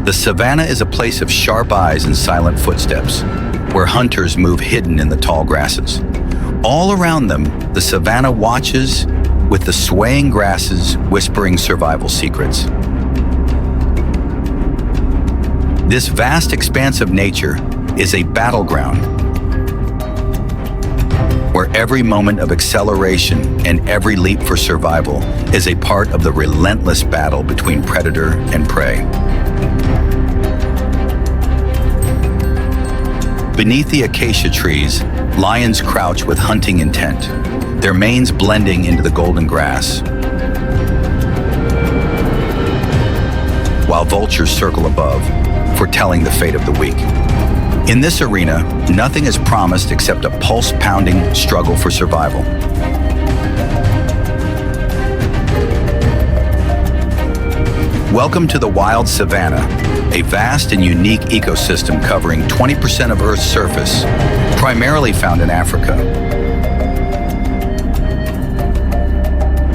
The savanna is a place of sharp eyes and silent footsteps, where hunters move hidden in the tall grasses. All around them, the savanna watches, with the swaying grasses whispering survival secrets. This vast expanse of nature is a battleground, where every moment of acceleration and every leap for survival is a part of the relentless battle between predator and prey. Beneath the acacia trees, lions crouch with hunting intent, their manes blending into the golden grass, while vultures circle above, foretelling the fate of the weak. In this arena, nothing is promised except a pulse-pounding struggle for survival. Welcome to the wild savanna, a vast and unique ecosystem covering 20% of Earth's surface, primarily found in Africa.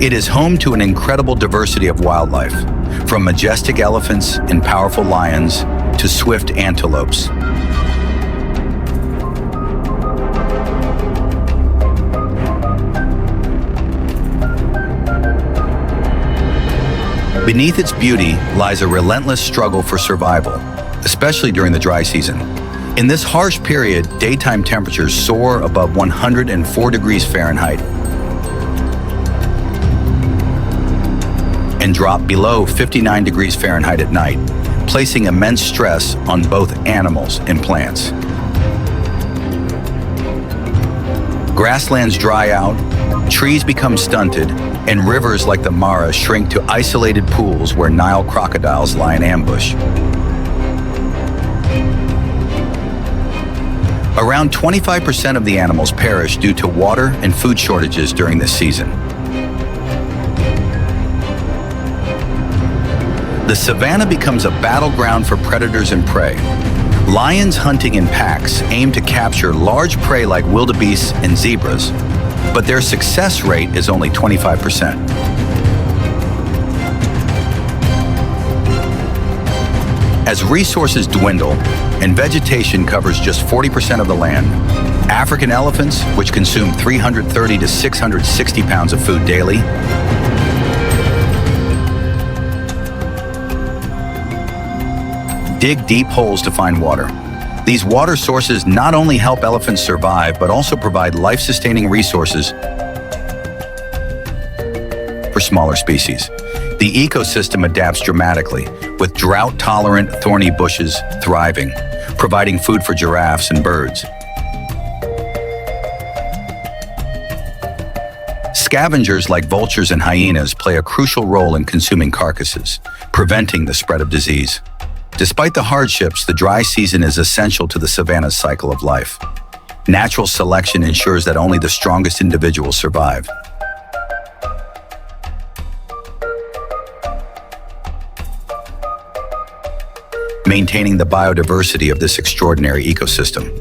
It is home to an incredible diversity of wildlife, from majestic elephants and powerful lions to swift antelopes. Beneath its beauty lies a relentless struggle for survival, especially during the dry season. In this harsh period, daytime temperatures soar above 104 degrees Fahrenheit and drop below 59 degrees Fahrenheit at night, placing immense stress on both animals and plants. Grasslands dry out, trees become stunted, and rivers like the Mara shrink to isolated pools where Nile crocodiles lie in ambush. Around 25% of the animals perish due to water and food shortages during this season. The savanna becomes a battleground for predators and prey. Lions hunting in packs aim to capture large prey like wildebeests and zebras, but their success rate is only 25%. As resources dwindle and vegetation covers just 40% of the land, African elephants, which consume 330 to 660 pounds of food daily, dig deep holes to find water. These water sources not only help elephants survive, but also provide life-sustaining resources for smaller species. The ecosystem adapts dramatically, with drought-tolerant thorny bushes thriving, providing food for giraffes and birds. Scavengers like vultures and hyenas play a crucial role in consuming carcasses, preventing the spread of disease. Despite the hardships, the dry season is essential to the savanna's cycle of life. Natural selection ensures that only the strongest individuals survive. Maintaining the biodiversity of this extraordinary ecosystem.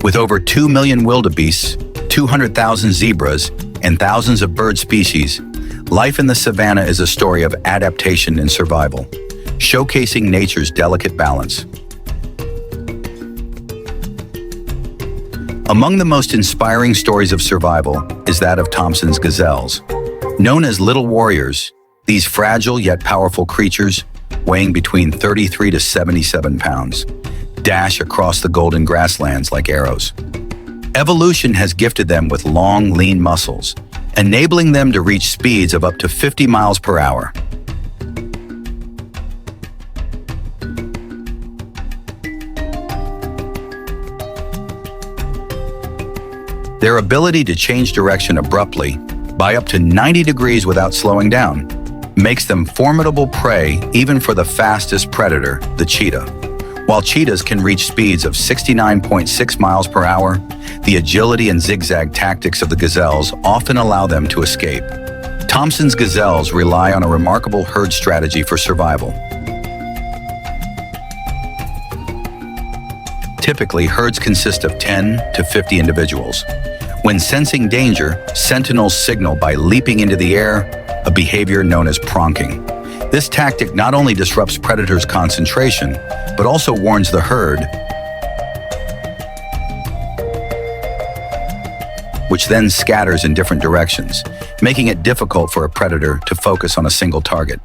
With over 2 million wildebeests, 200,000 zebras, and thousands of bird species, life in the savanna is a story of adaptation and survival, showcasing nature's delicate balance. Among the most inspiring stories of survival is that of Thompson's gazelles. Known as little warriors, these fragile yet powerful creatures, weighing between 33 to 77 pounds, dash across the golden grasslands like arrows. Evolution has gifted them with long, lean muscles, enabling them to reach speeds of up to 50 miles per hour. Their ability to change direction abruptly by up to 90 degrees without slowing down makes them formidable prey even for the fastest predator, the cheetah. While cheetahs can reach speeds of 69.6 miles per hour, the agility and zigzag tactics of the gazelles often allow them to escape. Thompson's gazelles rely on a remarkable herd strategy for survival. Typically, herds consist of 10 to 50 individuals. When sensing danger, sentinels signal by leaping into the air, a behavior known as pronking. This tactic not only disrupts predators' concentration, but also warns the herd, which then scatters in different directions, making it difficult for a predator to focus on a single target.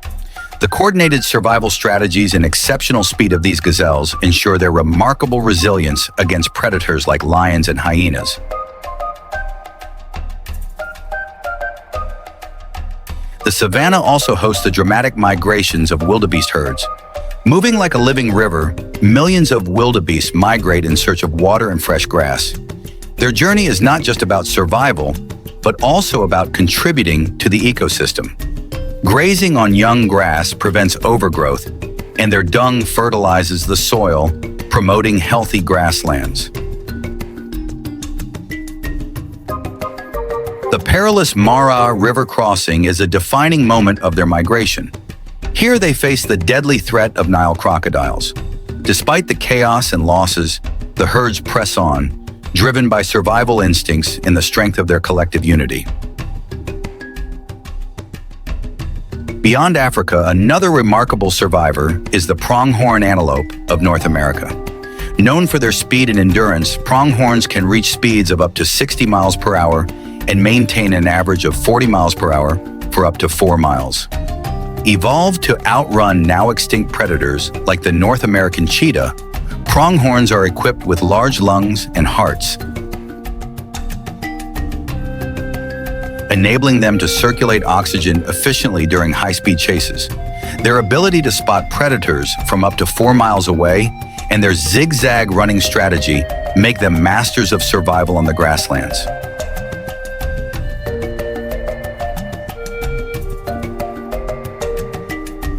The coordinated survival strategies and exceptional speed of these gazelles ensure their remarkable resilience against predators like lions and hyenas. The savanna also hosts the dramatic migrations of wildebeest herds. Moving like a living river, millions of wildebeest migrate in search of water and fresh grass. Their journey is not just about survival, but also about contributing to the ecosystem. Grazing on young grass prevents overgrowth, and their dung fertilizes the soil, promoting healthy grasslands. The perilous Mara River crossing is a defining moment of their migration. Here they face the deadly threat of Nile crocodiles. Despite the chaos and losses, the herds press on, driven by survival instincts and the strength of their collective unity. Beyond Africa, another remarkable survivor is the pronghorn antelope of North America. Known for their speed and endurance, pronghorns can reach speeds of up to 60 miles per hour and maintain an average of 40 miles per hour for up to 4 miles. Evolved to outrun now extinct predators like the North American cheetah, pronghorns are equipped with large lungs and hearts, enabling them to circulate oxygen efficiently during high-speed chases. Their ability to spot predators from up to 4 miles away and their zigzag running strategy make them masters of survival on the grasslands.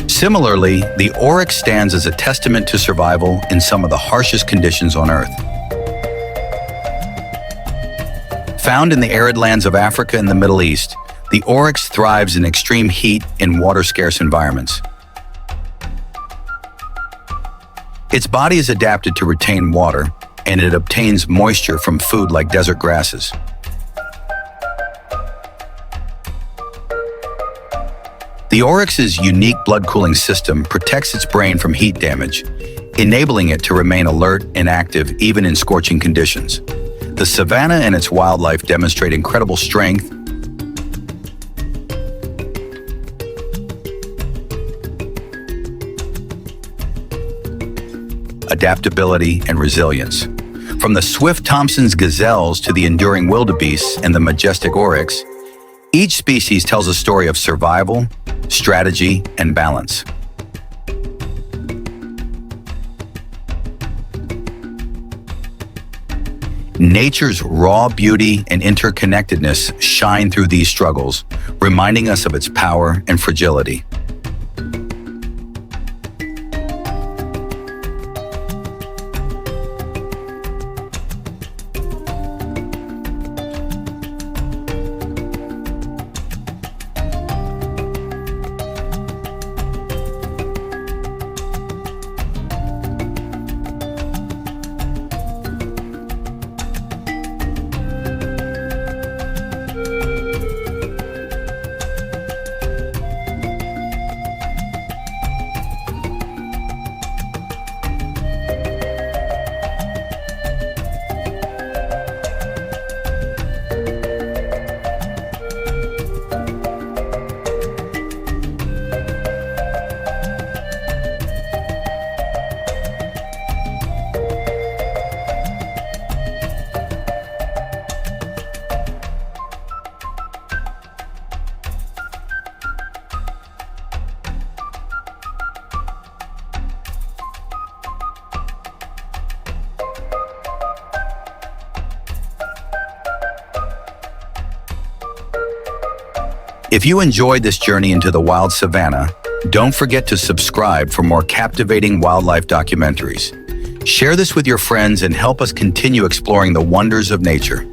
Similarly, the oryx stands as a testament to survival in some of the harshest conditions on Earth. Found in the arid lands of Africa and the Middle East, the oryx thrives in extreme heat and water-scarce environments. Its body is adapted to retain water, and it obtains moisture from food like desert grasses. The oryx's unique blood-cooling system protects its brain from heat damage, enabling it to remain alert and active even in scorching conditions. The savanna and its wildlife demonstrate incredible strength, adaptability, and resilience. From the swift Thompson's gazelles to the enduring wildebeests and the majestic oryx, each species tells a story of survival, strategy, and balance. Nature's raw beauty and interconnectedness shine through these struggles, reminding us of its power and fragility. If you enjoyed this journey into the wild savanna, don't forget to subscribe for more captivating wildlife documentaries. Share this with your friends and help us continue exploring the wonders of nature.